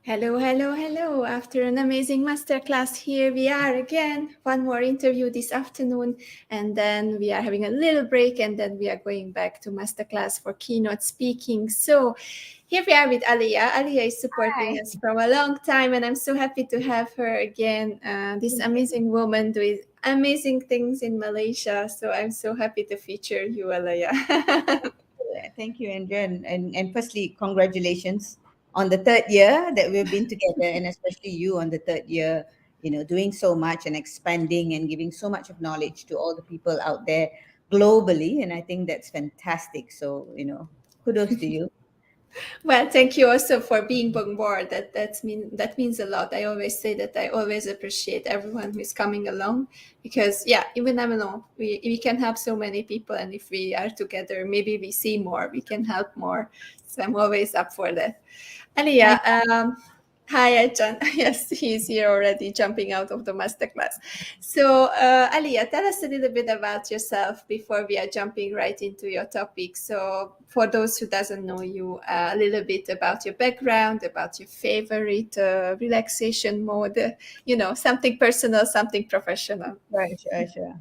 Hello, hello, hello. After an amazing masterclass, here we are again. One more interview this afternoon, and then we are having a little break, and then we are going back to masterclass for keynote speaking. So here we are with Aliyah. Aliyah is supporting us from a long time, and I'm so happy to have her again. This amazing woman doing amazing things in Malaysia. So I'm so happy to feature you, Aliyah. Thank you, Andrea. And firstly, congratulations on the third year that we've been together, and especially you on the third year, doing so much and expanding and giving so much of knowledge to all the people out there globally. And I think that's fantastic. So, kudos to you. Well, thank you also for being on board. That means a lot. I always say that I always appreciate everyone who is coming along because even I'm alone. We can help so many people, and if we are together, maybe we see more. We can help more. So I'm always up for that. Hi. Aliyah, hi, Ajahn. Yes, he's here already, jumping out of the masterclass. So, Aliyah, tell us a little bit about yourself before we are jumping right into your topic. So, for those who doesn't know you, a little bit about your background, about your favorite relaxation mode, something personal, something professional. Right, sure.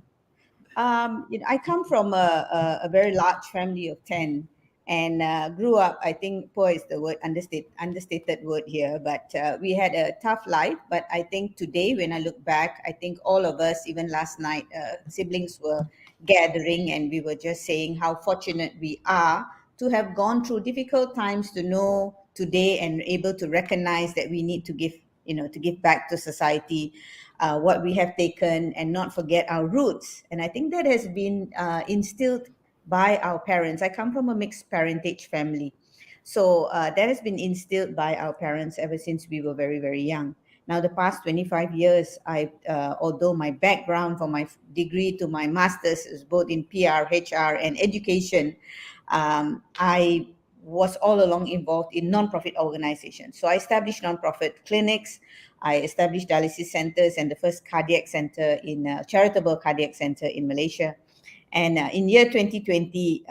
I come from a very large family of 10 and grew up, I think poor is the word, understated word here, but we had a tough life. But I think today, when I look back, I think all of us, even last night, siblings were gathering and we were just saying how fortunate we are to have gone through difficult times to know today and able to recognize that we need to give, to give back to society what we have taken and not forget our roots. And I think that has been instilled by our parents. I come from a mixed parentage family. So that has been instilled by our parents ever since we were very, very young. Now, the past 25 years, although my background from my degree to my master's is both in PR, HR, and education, I was all along involved in non-profit organizations. So I established non-profit clinics, I established dialysis centers and the first cardiac center in charitable cardiac center in Malaysia. And in year 2020,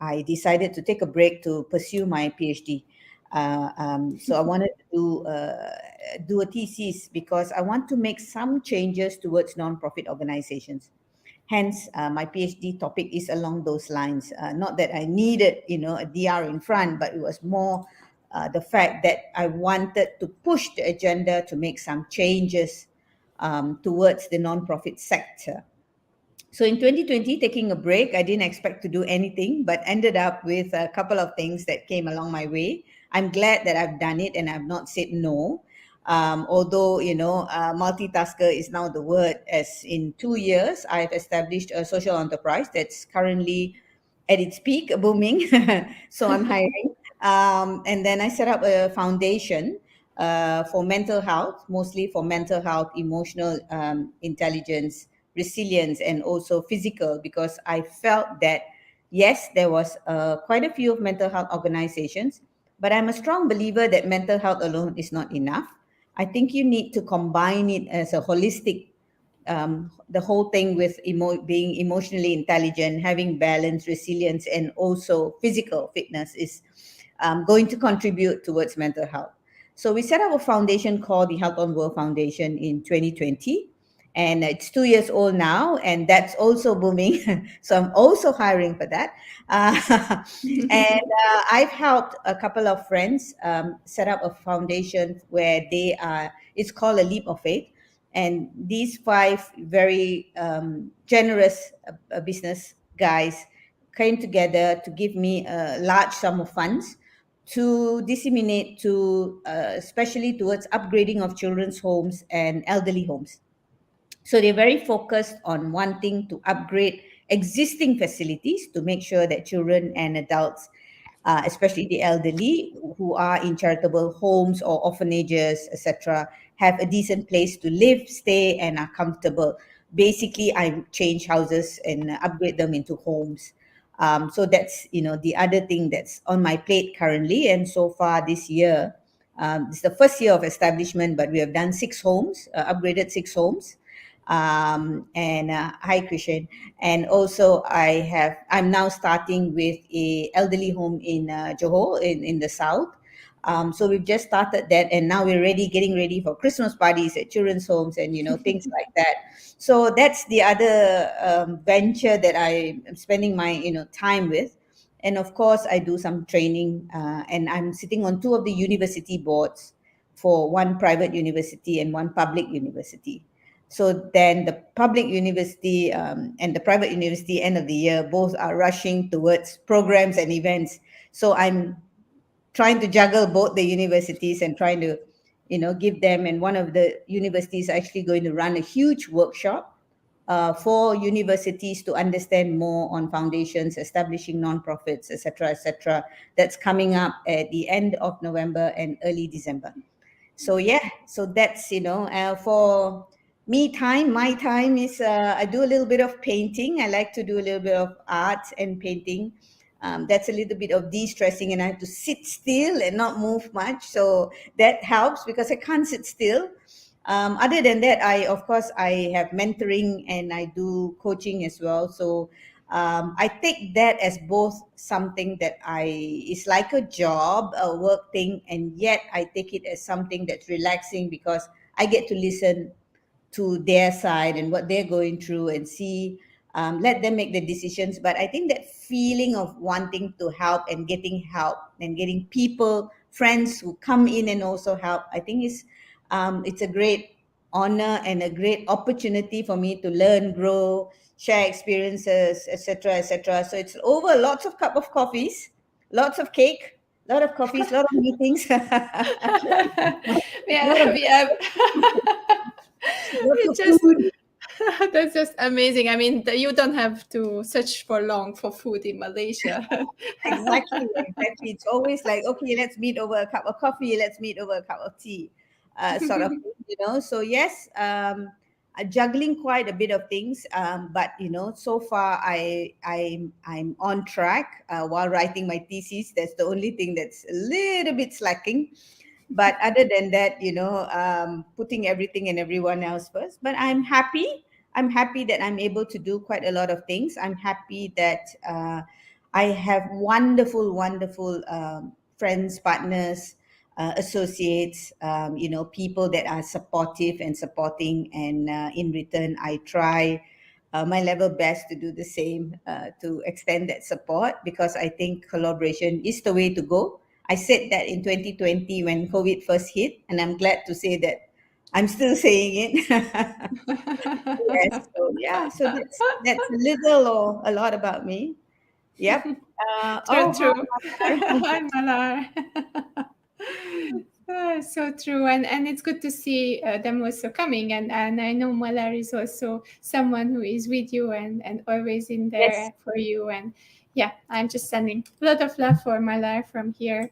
I decided to take a break to pursue my PhD. So I wanted to do a thesis because I want to make some changes towards non-profit organizations. Hence, my PhD topic is along those lines. Not that I needed, a DR in front, but it was more the fact that I wanted to push the agenda to make some changes towards the nonprofit sector. So in 2020, taking a break, I didn't expect to do anything, but ended up with a couple of things that came along my way. I'm glad that I've done it and I've not said no. Although, multitasker is now the word, as in 2 years, I've established a social enterprise that's currently at its peak, booming. So I'm hiring. And then I set up a foundation for mental health, mostly for mental health, emotional intelligence, resilience, and also physical, because I felt that, yes, there was quite a few of mental health organizations, but I'm a strong believer that mental health alone is not enough. I think you need to combine it as a holistic, the whole thing with being emotionally intelligent, having balance, resilience, and also physical fitness is going to contribute towards mental health. So we set up a foundation called the Health on World Foundation in 2020. And it's 2 years old now, and that's also booming. So I'm also hiring for that. And I've helped a couple of friends set up a foundation where it's called A Leap of Faith. And these five very generous business guys came together to give me a large sum of funds to disseminate to, especially towards upgrading of children's homes and elderly homes. So they're very focused on wanting to upgrade existing facilities to make sure that children and adults, especially the elderly who are in charitable homes or orphanages, etc., have a decent place to live, stay, and are comfortable. Basically, I change houses and upgrade them into homes. So that's the other thing that's on my plate currently. And so far this year, it's the first year of establishment, but we have done 6 homes, upgraded 6 homes. And hi Christian. And also I'm now starting with a elderly home in Johor in the south. So we've just started that, and now we're getting ready for Christmas parties at children's homes and things like that. So that's the other venture that I am spending my time with. And of course, I do some training, and I'm sitting on two of the university boards for one private university and one public university. So then the public university and the private university end of the year both are rushing towards programs and events. So I'm trying to juggle both the universities and trying to give them, and one of the universities actually going to run a huge workshop for universities to understand more on foundations, establishing nonprofits, etc., etc. That's coming up at the end of November and early December. So yeah, so that's for me time. My time is I do a little bit of painting. I like to do a little bit of art and painting. That's a little bit of de-stressing, and I have to sit still and not move much, so that helps because I can't sit still. Other than that, of course I have mentoring and I do coaching as well. So I take that as both something that is like a job, a work thing, and yet I take it as something that's relaxing because I get to listen to their side and what they're going through and see, let them make the decisions. But I think that feeling of wanting to help and getting people, friends who come in and also help, I think it's a great honor and a great opportunity for me to learn, grow, share experiences, etc., etc. So it's over lots of cup of coffees, lots of cake, lot of coffees, lot of meetings, lot We have of it's just food. that's just amazing. I mean, you don't have to search for long for food in Malaysia. Exactly, exactly. It's always like, okay, let's meet over a cup of coffee, let's meet over a cup of tea, sort of thing. So yes, juggling quite a bit of things, but so far I'm on track while writing my thesis. That's the only thing that's a little bit slacking. But other than that, putting everything and everyone else first. But I'm happy. I'm happy that I'm able to do quite a lot of things. I'm happy that I have wonderful, wonderful friends, partners, associates, people that are supportive and supporting. And in return, I try my level best to do the same, to extend that support, because I think collaboration is the way to go. I said that in 2020 when COVID first hit, and I'm glad to say that I'm still saying it. Yes. So yeah. So that's a little or a lot about me. Yep. True, Hi. true. Hi, Malar. So true, and it's good to see them also coming, and I know Malar is also someone who is with you and always in Yes. there for you, and yeah, I'm just sending a lot of love for Malar from here.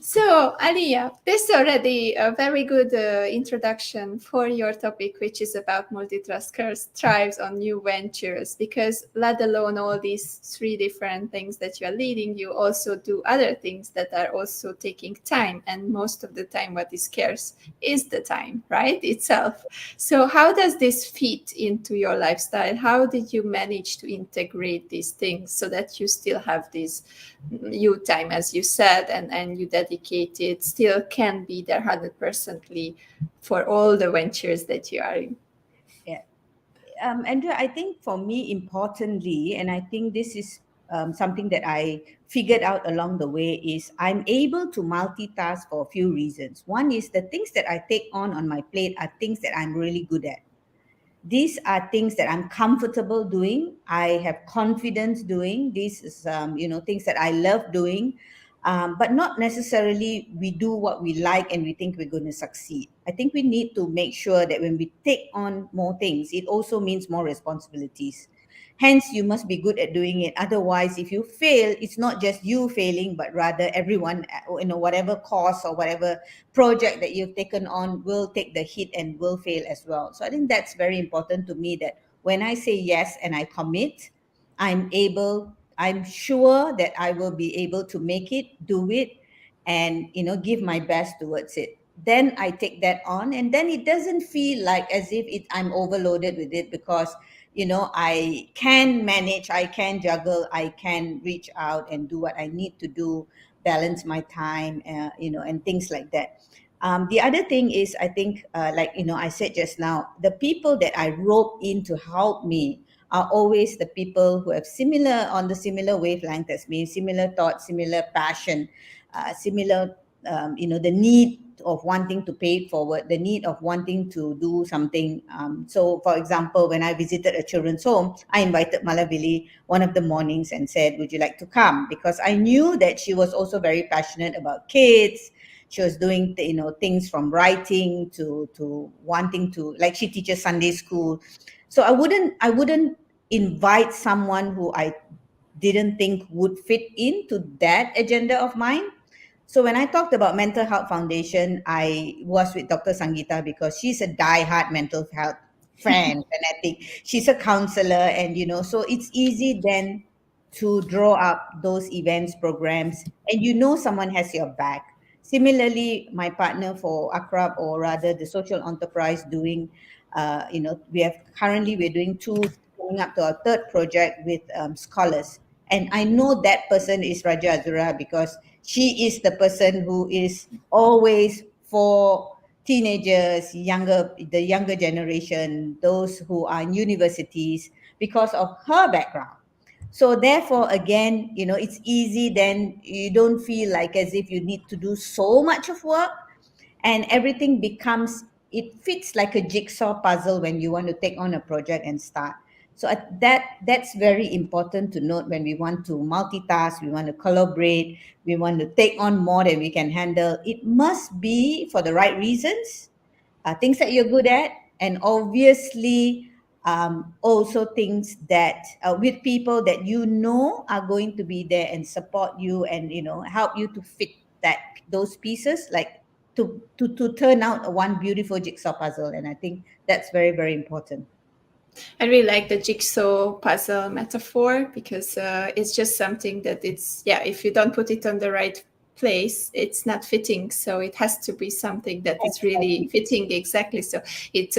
So, Aliyah, this is already a very good introduction for your topic, which is about multitaskers thrives on new ventures, because let alone all these three different things that you are leading, you also do other things that are also taking time. And most of the time, what is scarce is the time, right? Itself. So, how does this fit into your lifestyle? How did you manage to integrate these things so that you still have this you time, as you said, and you dedicated still can be there 100%ly for all the ventures that you are in? Yeah. Andrea, I think for me, importantly, and I think this is something that I figured out along the way, is I'm able to multitask for a few reasons. One is the things that I take on my plate are things that I'm really good at. These are things that I'm comfortable doing. I have confidence doing. This is, things that I love doing. But not necessarily we do what we like and we think we're going to succeed. I think we need to make sure that when we take on more things, it also means more responsibilities. Hence, you must be good at doing it. Otherwise, if you fail, it's not just you failing, but rather everyone, whatever course or whatever project that you've taken on will take the hit and will fail as well. So I think that's very important to me, that when I say yes and I commit, I'm sure that I will be able to make it, do it, and give my best towards it. Then I take that on, and then it doesn't feel like as if I'm overloaded with it, because I can manage, I can juggle, I can reach out and do what I need to do balance my time, and things like that. The other thing is, I think, like, I said just now, the people that I rope in to help me are always the people who have on the similar wavelength as me, similar thoughts, similar passion, similar, the need of wanting to pay it forward, the need of wanting to do something. So, for example, when I visited a children's home, I invited Malavili one of the mornings and said, "Would you like to come?" Because I knew that she was also very passionate about kids. She was doing, things from writing to wanting to, like, she teaches Sunday school. So I wouldn't invite someone who I didn't think would fit into that agenda of mine. So when I talked about Mental Health Foundation, I was with Dr. Sangeeta because she's a die-hard mental health fanatic. She's a counselor, and so it's easy then to draw up those events, programs, and someone has your back. Similarly, my partner for Akrab, or rather the social enterprise, doing, we're doing two, coming up to our third project with scholars. And I know that person is Raja Azura because she is the person who is always for teenagers, the younger generation, those who are in universities, because of her background. So therefore, again, it's easy, then you don't feel like as if you need to do so much of work, and everything it fits like a jigsaw puzzle when you want to take on a project and start. So that's very important to note. When we want to multitask, we want to collaborate, we want to take on more than we can handle, it must be for the right reasons, things that you're good at, and obviously, also things that, with people that are going to be there and support you, and help you to fit those pieces, like, to turn out one beautiful jigsaw puzzle. And I think that's very, very important. I really like the jigsaw puzzle metaphor, because it's just something that if you don't put it on the right place, it's not fitting. So it has to be something that is really fitting exactly. So it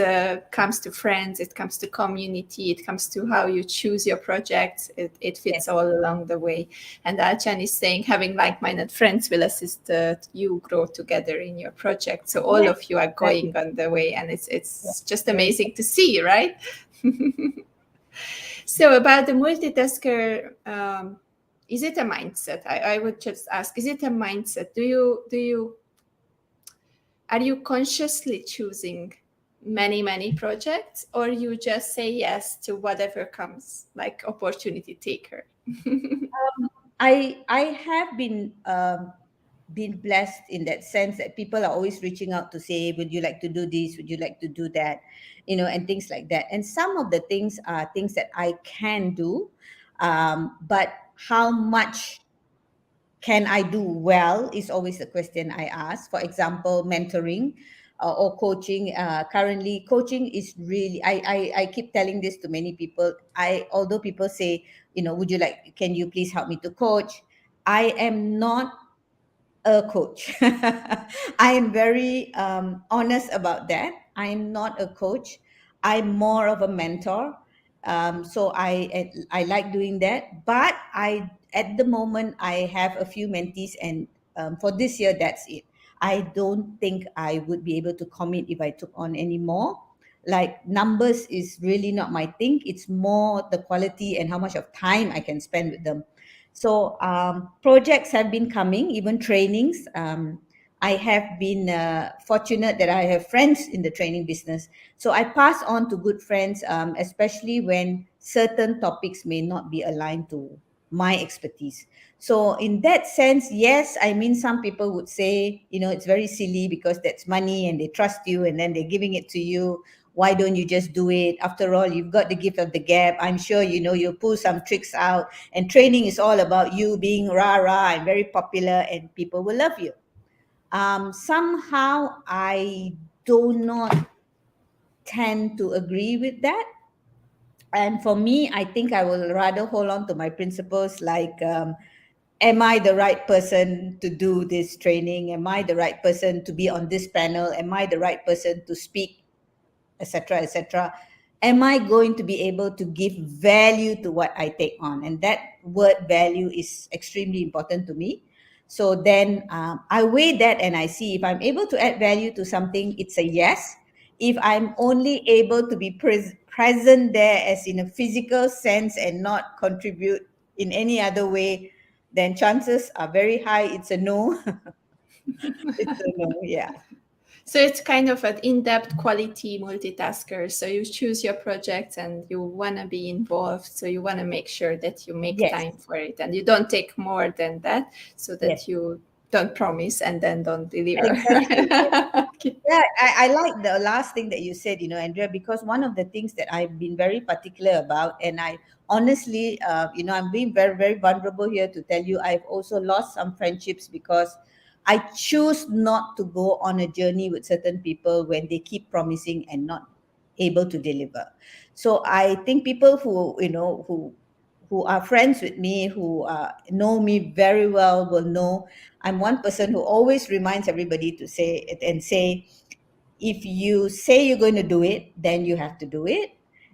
comes to friends, it comes to community, it comes to how you choose your projects. It fits all along the way. And Achan is saying having like-minded friends will assist you grow together in your project. So all of you are going on the way, and it's just amazing to see, right? So about the multitasker, is it a mindset? I would just ask, is it a mindset? Are you consciously choosing many projects, or you just say yes to whatever comes, like opportunity taker? I have been blessed in that sense, that people are always reaching out to say, would you like to do this, would you like to do that, and things like that. And some of the things are things that I can do, but how much can I do well is always the question I ask. For example, mentoring, or coaching. Currently, coaching is really, I keep telling this to many people. Although people say, can you please help me to coach? I am not a coach. I am very honest about that. I am not a coach. I'm more of a mentor. So I like doing that. But at the moment, I have a few mentees, and for this year, that's it. I don't think I would be able to commit if I took on any more. Like, numbers is really not my thing. It's more the quality and how much of time I can spend with them. So projects have been coming, even trainings. I have been fortunate that I have friends in the training business. So I pass on to good friends, especially when certain topics may not be aligned to my expertise. So in that sense, yes, I mean, some people would say, it's very silly because that's money and they trust you and then they're giving it to you. Why don't you just do it? After all, you've got the gift of the gab. I'm sure you'll pull some tricks out. And training is all about you being rah-rah and very popular, and people will love you. Somehow, I do not tend to agree with that. And for me, I think I will rather hold on to my principles, like, am I the right person to do this training? Am I the right person to be on this panel? Am I the right person to speak, etc., etc.? Am I going to be able to give value to what I take on? And that word value is extremely important to me. So then I weigh that and I see if I'm able to add value to something, it's a yes. If I'm only able to be present there as in a physical sense and not contribute in any other way, then chances are very high it's a no. It's a no, yeah. So it's kind of an in-depth quality multitasker. So you choose your projects and you want to be involved. So you want to make sure that you make Yes, time for it and you don't take more than that so yes, that you don't promise and then don't deliver. exactly. Okay. Yeah, I like the last thing that you said, Andrea, because one of the things that I've been very particular about, and I honestly, I'm being very, very vulnerable here to tell you, I've also lost some friendships because I choose not to go on a journey with certain people when they keep promising and not able to deliver. So I think people who are friends with me, who know me very well, will know I'm one person who always reminds everybody to say it and say, if you say you're going to do it, then you have to do it.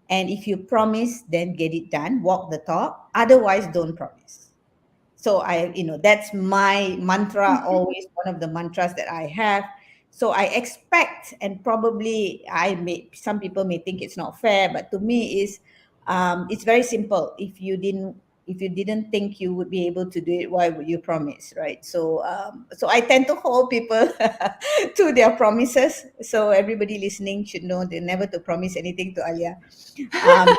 And if you promise, then get it done, walk the talk. Otherwise, don't promise. So that's my mantra, always one of the mantras that I have. So I expect, and probably some people may think it's not fair, but to me it's very simple. If you didn't think you would be able to do it, why would you promise, right? So I tend to hold people to their promises. So everybody listening should know they're never to promise anything to Aliyah. Um,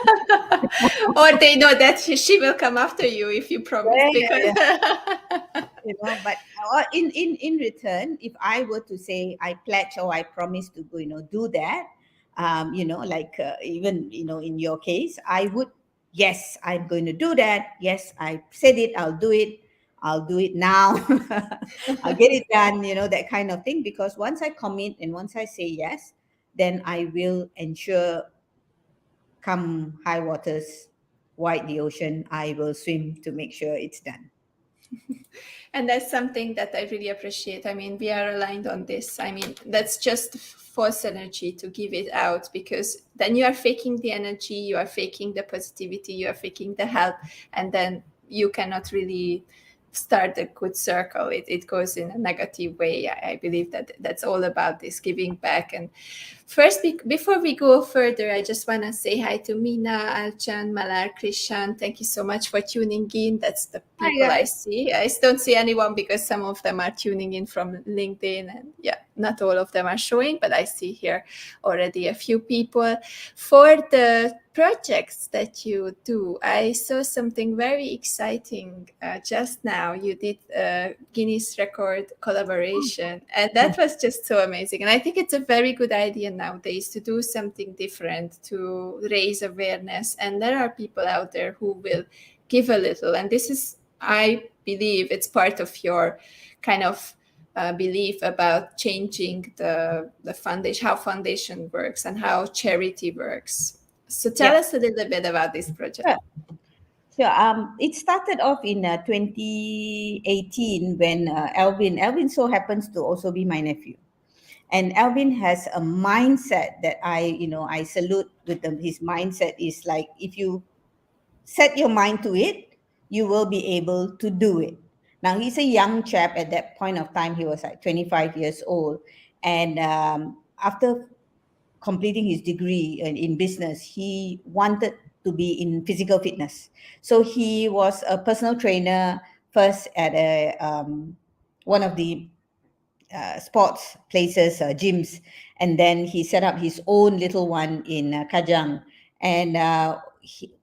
Or they know that she will come after you if you promise because yeah, but in return, if I were to say I pledge or I promise to go, do that, like even in your case, I would, yes, I'm going to do that. Yes, I said it, I'll do it now. I'll get it done, that kind of thing. Because once I commit and once I say yes, then I will ensure, come high waters, wide the ocean, I will swim to make sure it's done. and that's something that I really appreciate. I mean, we are aligned on this. I mean, that's just false energy to give it out because then you are faking the energy, you are faking the positivity, you are faking the help, and then you cannot really start a good circle. It goes in a negative way. I believe that that's all about this giving back. And first, before we go further, I just want to say hi to Mina, Alchan, Malar, Krishan. Thank you so much for tuning in. That's the Hi people I guys. see. I don't see anyone because some of them are tuning in from LinkedIn. And yeah, not all of them are showing, but I see here already a few people. For the projects that you do, I saw something very exciting just now. You did a Guinness record collaboration, and that was just so amazing. And I think it's a very good idea nowadays to do something different to raise awareness. And there are people out there who will give a little. And this is, I believe, it's part of your kind of belief about changing the foundation, how foundation works and how charity works. So tell Yeah. us a little bit about this project. Sure. Sure. It started off in 2018 when Alvin so happens to also be my nephew. And Alvin has a mindset that I salute with them. His mindset is like, if you set your mind to it, you will be able to do it. Now, he's a young chap. At that point of time, he was like 25 years old. And after completing his degree in business, he wanted to be in physical fitness. So he was a personal trainer first at one of the sports places, gyms, and then he set up his own little one in Kajang. And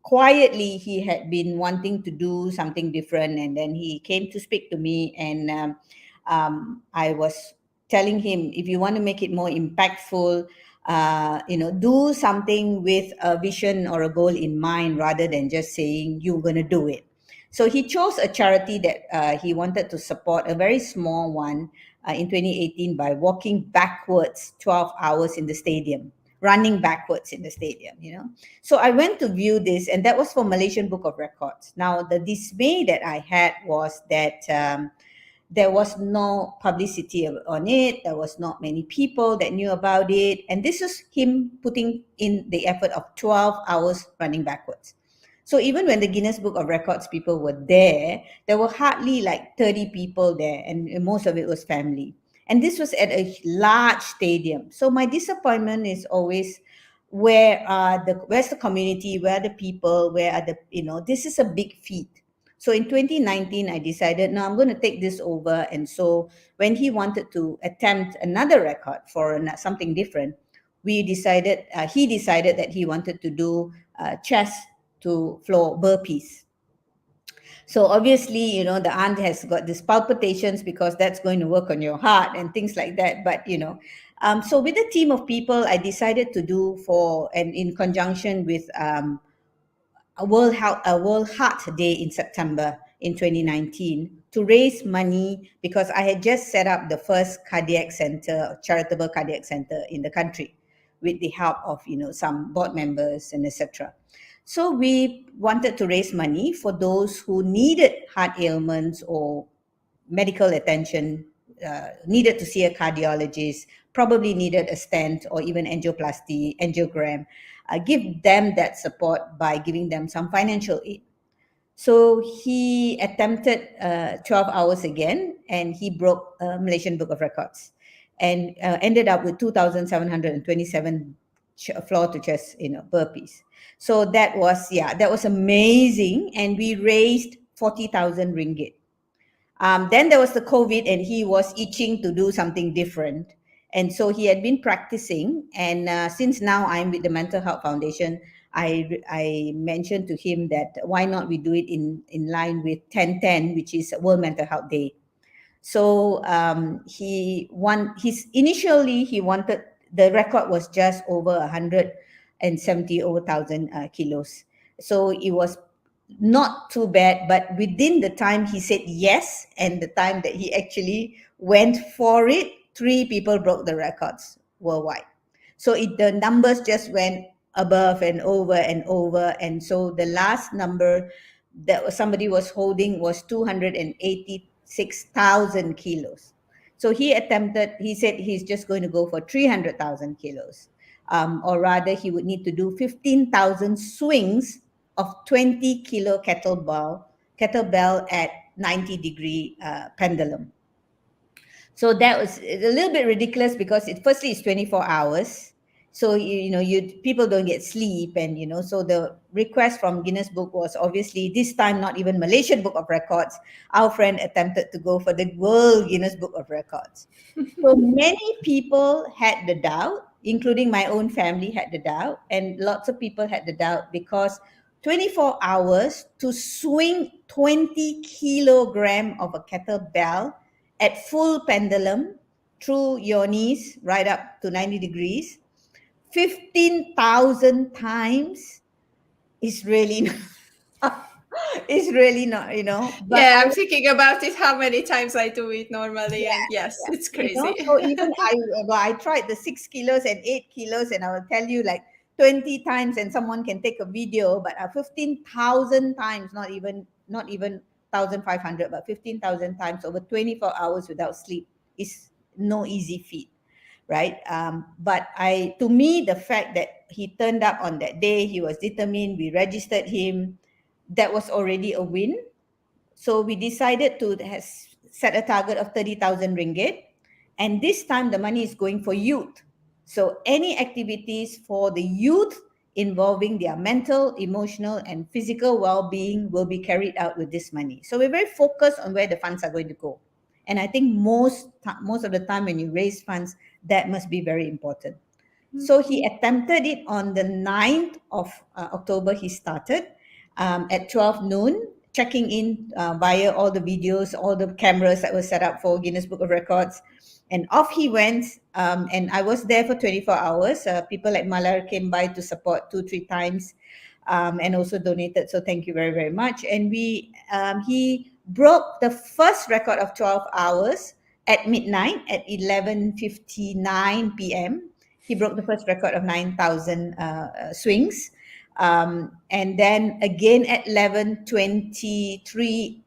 quietly, he had been wanting to do something different, and then he came to speak to me, and I was telling him, if you want to make it more impactful, do something with a vision or a goal in mind rather than just saying you're going to do it. So he chose a charity that he wanted to support, a very small one, in 2018 by walking backwards 12 hours in the stadium, running backwards in the stadium. So I went to view this, and that was for Malaysian Book of Records. Now, the dismay that I had was that there was no publicity on it. There was not many people that knew about it. And this was him putting in the effort of 12 hours running backwards. So even when the Guinness Book of Records people were there were hardly like 30 people there, and most of it was family. And this was at a large stadium. So my disappointment is always, where's the community, where are the people, where are the, this is a big feat. So in 2019, I decided, no, I'm going to take this over. And so when he wanted to attempt another record for something different, he decided that he wanted to do chest to floor burpees. So obviously, the aunt has got these palpitations because that's going to work on your heart and things like that. But, so with a team of people, I decided to do and in conjunction with a World Heart Day in September in 2019 to raise money, because I had just set up the first charitable cardiac center in the country with the help of, some board members and etc. So we wanted to raise money for those who needed heart ailments or medical attention, needed to see a cardiologist, probably needed a stent or even angioplasty, angiogram, give them that support by giving them some financial aid. So he attempted 12 hours again, and he broke Malaysian Book of Records and ended up with 2,727 floor to chest, burpees. So that was amazing. And we raised 40,000 ringgit. Then there was the COVID, and he was itching to do something different. And so he had been practicing. And since now I'm with the Mental Health Foundation, I mentioned to him that why not we do it in line with 10/10, which is World Mental Health Day. So initially he wanted, the record was just over 170,000 kilos. So it was not too bad, but within the time he said yes and the time that he actually went for it, 3 people broke the records worldwide. So the numbers just went above and over and over. And so the last number that somebody was holding was 286,000 kilos. So he said he's just going to go for 300,000 kilos. Or rather, he would need to do 15,000 swings of 20 kilo kettlebell at 90-degree pendulum. So that was a little bit ridiculous because firstly it's 24 hours. So, people don't get sleep. And, so the request from Guinness Book was obviously this time not even Malaysian Book of Records. Our friend attempted to go for the World Guinness Book of Records. So many people had the doubt, including my own family had the doubt. And lots of people had the doubt because 24 hours to swing 20 kilogram of a kettlebell at full pendulum through your knees right up to 90 degrees 15,000 times is really not, But I'm thinking about it, how many times I do it normally. And yes, it's crazy. So even I tried the 6 kilos and 8 kilos, and I will tell you like 20 times, and someone can take a video, but 15,000 times, not even 1,500, but 15,000 times over 24 hours without sleep is no easy feat. Right. But to me, the fact that he turned up on that day, he was determined, we registered him, that was already a win. So we decided to set a target of 30,000 ringgit. And this time the money is going for youth. So any activities for the youth involving their mental, emotional, and physical well-being will be carried out with this money. So we're very focused on where the funds are going to go. And I think most of the time when you raise funds, that must be very important. So he attempted it on the 9th of October. He started at 12 noon, checking in via all the videos, all the cameras that were set up for Guinness Book of Records. And off he went. And I was there for 24 hours. People like Malar came by to support 2-3 times and also donated. So thank you very, very much. And he broke the first record of 12 hours at midnight at 11:59 p.m. He broke the first record of 9,000 swings. And then again at 11:23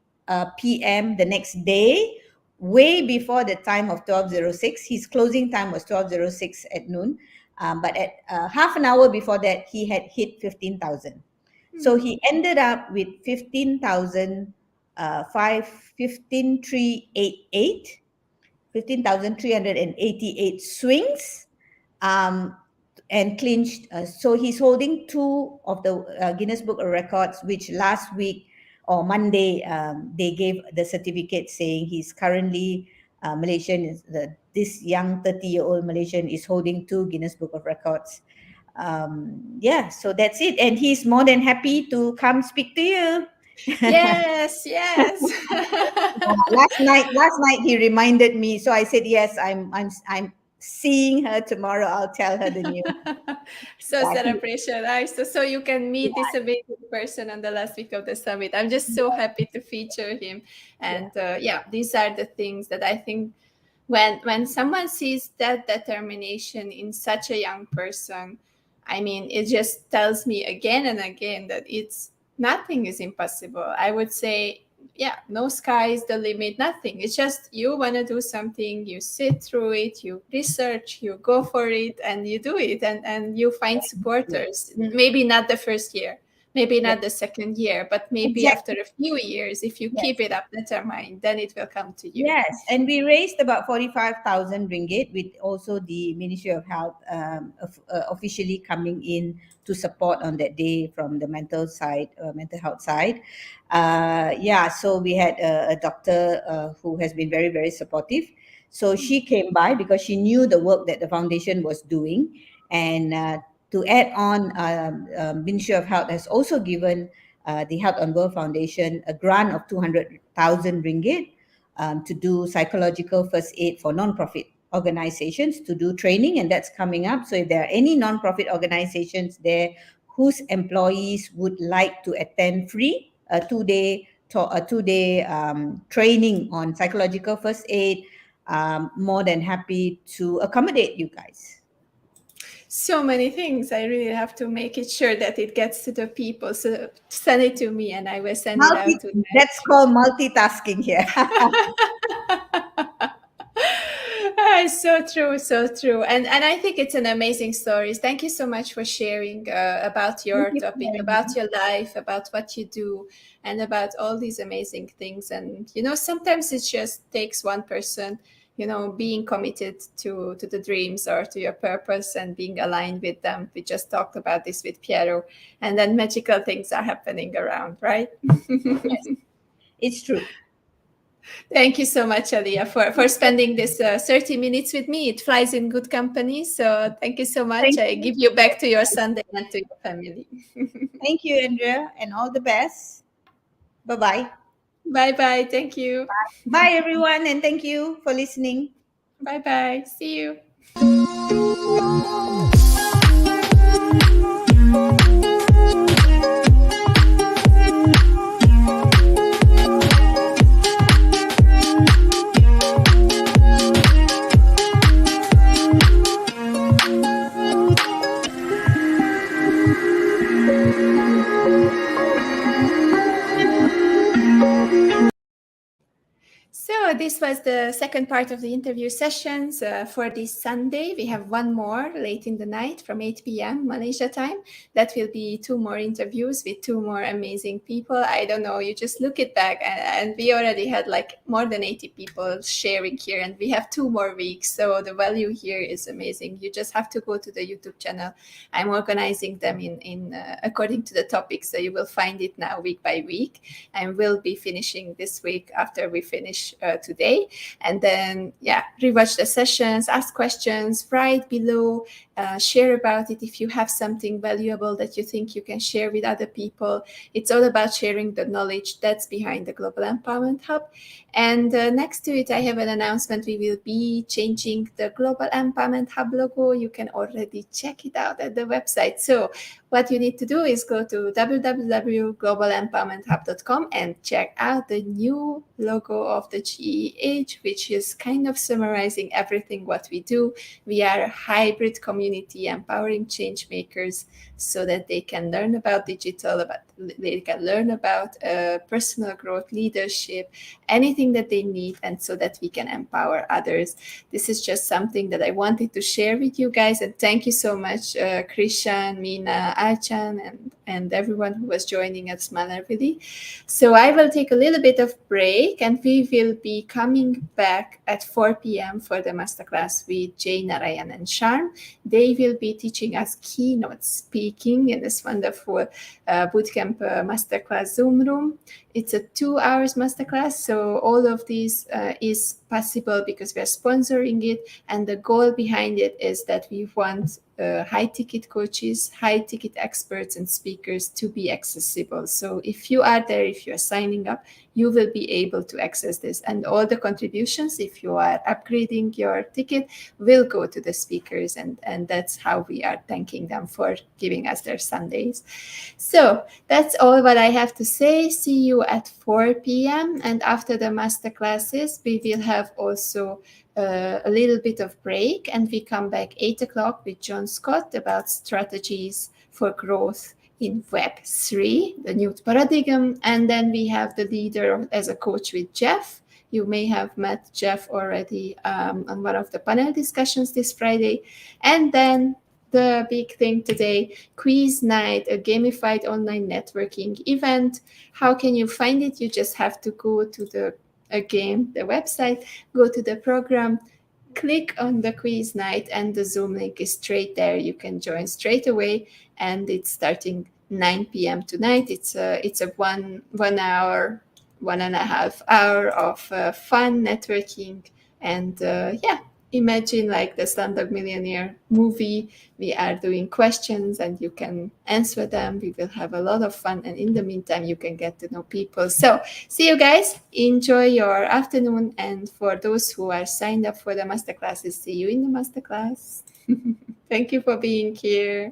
p.m. the next day, way before the time of 12:06. His closing time was 12:06 at noon. But at half an hour before that, he had hit 15,000. So he ended up with 15,388 swings, and clinched. So he's holding two of the Guinness Book of Records, which last week or Monday they gave the certificate saying he's currently Malaysian. This young 30-year-old Malaysian is holding two Guinness Book of Records. Yeah, so that's it, and he's more than happy to come speak to you. Yes, yes. Last night he reminded me, so I said yes. I'm seeing her tomorrow. I'll tell her the news. So Yeah, celebration, right? So you can meet this amazing person on the last week of the summit. I'm just so happy to feature him. And yeah, these are the things that I think when someone sees that determination in such a young person, I mean, it just tells me again and again that it's nothing is impossible. I would say, yeah, no sky is the limit, nothing. It's just you want to do something, you sit through it, you research, you go for it, and you do it, and you find supporters. Maybe not the first year, maybe not the second year, but maybe after a few years, if you keep it up, determined, then it will come to you. Yes, and we raised about 45,000 ringgit with also the Ministry of Health officially coming in to support on that day from the mental health side. Yeah, so we had a doctor who has been very, very supportive. So she came by because she knew the work that the foundation was doing. And to add on, Ministry of Health has also given the Health on World Foundation a grant of 200,000 ringgit to do psychological first aid for non-profit organizations to do training, and that's coming up. So if there are any non-profit organizations there whose employees would like to attend free a two-day training on psychological first aid, more than happy to accommodate you guys. So many things. I really have to make it sure that it gets to the people. So send it to me and I will send it out to them. That's called multitasking here. So true, so true. And I think it's an amazing story. Thank you so much for sharing about your topic, about your life, about what you do, and about all these amazing things. And, you know, sometimes it just takes one person, you know, being committed to the dreams or to your purpose and being aligned with them. We just talked about this with Piero, and then magical things are happening around, right? Yes, it's true. Thank you so much, Aliyah, for spending this 30 minutes with me. It flies in good company. So thank you so much. I give you back to your Sunday and to your family. Thank you, Andrea, and all the best. Bye-bye. Bye-bye. Thank you. Bye, everyone, and thank you for listening. Bye-bye. See you. So this was the second part of the interview sessions for this Sunday. We have one more late in the night from 8 p.m. Malaysia time. That will be two more interviews with two more amazing people. I don't know, you just look it back and we already had like more than 80 people sharing here and we have two more weeks. So the value here is amazing. You just have to go to the YouTube channel. I'm organizing them in according to the topics. So you will find it now week by week and we'll be finishing this week after we finish today. And then, yeah, rewatch the sessions, ask questions, write below, share about it if you have something valuable that you think you can share with other people. It's all about sharing the knowledge that's behind the Global Empowerment Hub. And next to it, I have an announcement. We will be changing the Global Empowerment Hub logo. You can already check it out at the website. So what you need to do is go to www.globalempowermenthub.com and check out the new logo of the GEH, which is kind of summarizing everything what we do. We are a hybrid community empowering change makers so that they can learn about digital, they can learn about personal growth, leadership, anything that they need, and so that we can empower others. This is just something that I wanted to share with you guys, and thank you so much, Krishan, Mina, Achan, and everyone who was joining us, Malarvili. So I will take a little bit of break, and we will be coming back at 4 p.m. for the masterclass with Jay, Narayan, and Sharm. They will be teaching us keynote speaking in this wonderful bootcamp masterclass Zoom room. It's a 2 hours masterclass, so all of these is possible because we are sponsoring it, and the goal behind it is that we want high ticket coaches, high ticket experts and speakers to be accessible. So if you are there, if you're signing up, you will be able to access this, and all the contributions, if you are upgrading your ticket, will go to the speakers, and that's how we are thanking them for giving us their Sundays. So that's all what I have to say. See you at 4 p.m. and after the master classes, we will have also a little bit of break, and we come back 8 o'clock with John Scott about strategies for growth in Web3, the new paradigm. And then we have the leader as a coach with Jeff. You may have met Jeff already on one of the panel discussions this Friday. And then the big thing today, quiz night, a gamified online networking event. How can you find it? You just have to go to the website, go to the program, click on the quiz night, and the Zoom link is straight there. You can join straight away, and it's starting 9 p.m. tonight. It's a 1 hour, 1.5 hour of fun networking, and imagine like the Slumdog Millionaire movie. We are doing questions and you can answer them. We will have a lot of fun, and in the meantime you can get to know people. So see you guys, enjoy your afternoon, and for those who are signed up for the masterclasses, see you in the masterclass. Thank you for being here.